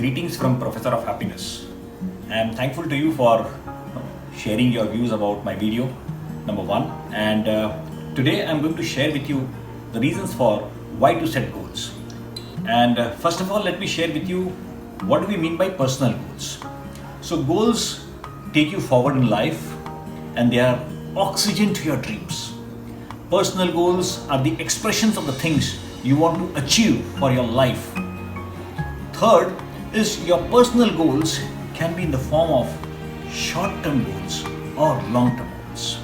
Greetings from Professor of Happiness. I am thankful to you for sharing your views about my video, number one. And today I'm going to share with you the reasons for why to set goals. And first of all, let me share with you what do we mean by personal goals. So goals take you forward in life and they are oxygen to your dreams. Personal goals are the expressions of the things you want to achieve for your life. Third is your personal goals can be in the form of short-term goals or long-term goals.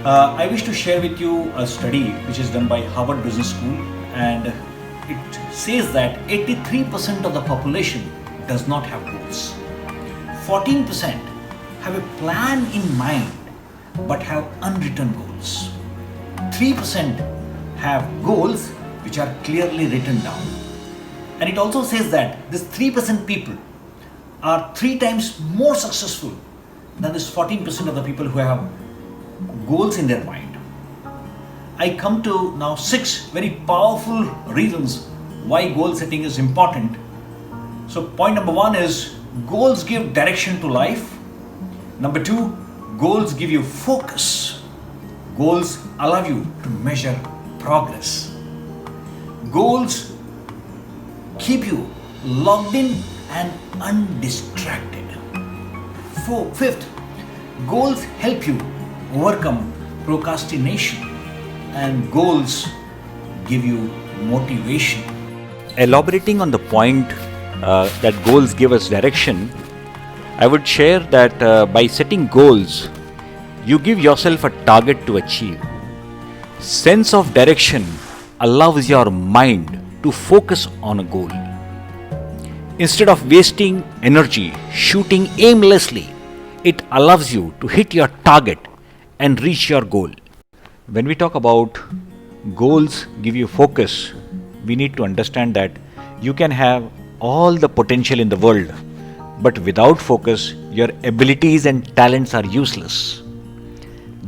I wish to share with you a study which is done by Harvard Business School, and it says that 83% of the population does not have goals. 14% have a plan in mind but have unwritten goals. 3% have goals which are clearly written down. And it also says that this 3% people are 3 times more successful than this 14% of the people who have goals in their mind. I come to now 6 very powerful reasons why goal setting is important. So point number 1 is goals give direction to life. Number 2, goals give you focus. Goals allow you to measure progress. Goals keep you logged in and undistracted. Fifth, goals help you overcome procrastination, and goals give you motivation. Elaborating on the point that goals give us direction, I would share that by setting goals, you give yourself a target to achieve. Sense of direction allows your mind to focus on a goal. Instead of wasting energy shooting aimlessly, it allows you to hit your target and reach your goal. When we talk about goals give you focus, we need to understand that you can have all the potential in the world, but without focus, your abilities and talents are useless.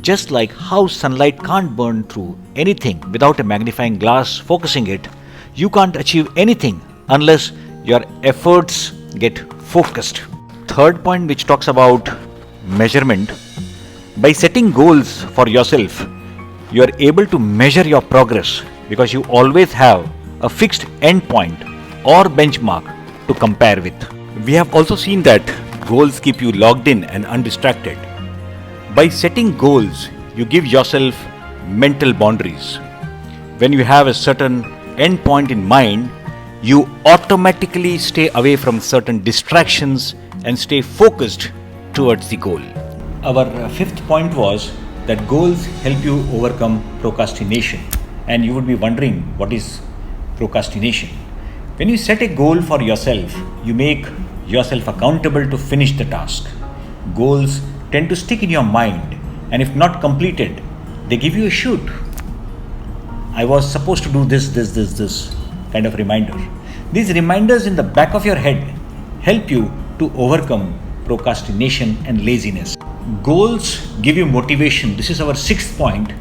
Just like how sunlight can't burn through anything without a magnifying glass focusing it, you can't achieve anything unless your efforts get focused. Third point, which talks about measurement. By setting goals for yourself, you are able to measure your progress because you always have a fixed endpoint or benchmark to compare with. We have also seen that goals keep you logged in and undistracted. By setting goals, you give yourself mental boundaries. When you have a certain endpoint in mind, you automatically stay away from certain distractions and stay focused towards the goal. Our fifth point was that goals help you overcome procrastination. And you would be wondering, what is procrastination? When you set a goal for yourself, you make yourself accountable to finish the task. Goals tend to stick in your mind, and if not completed, they give you a shoot. I was supposed to do this kind of reminder. These reminders in the back of your head help you to overcome procrastination and laziness. Goals give you motivation. This is our sixth point.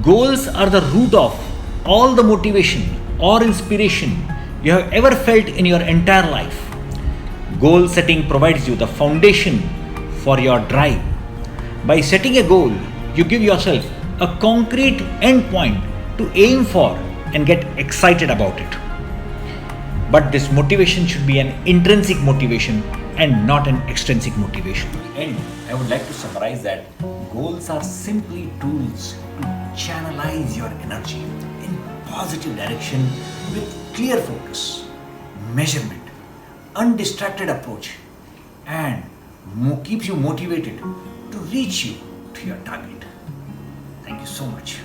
Goals are the root of all the motivation or inspiration you have ever felt in your entire life. Goal setting provides you the foundation for your drive. By setting a goal, you give yourself a concrete endpoint to aim for and get excited about it. But this motivation should be an intrinsic motivation and not an extrinsic motivation. And I would like to summarize that goals are simply tools to channelize your energy in positive direction with clear focus, measurement, undistracted approach, and keeps you motivated to reach you to your target. Thank you so much.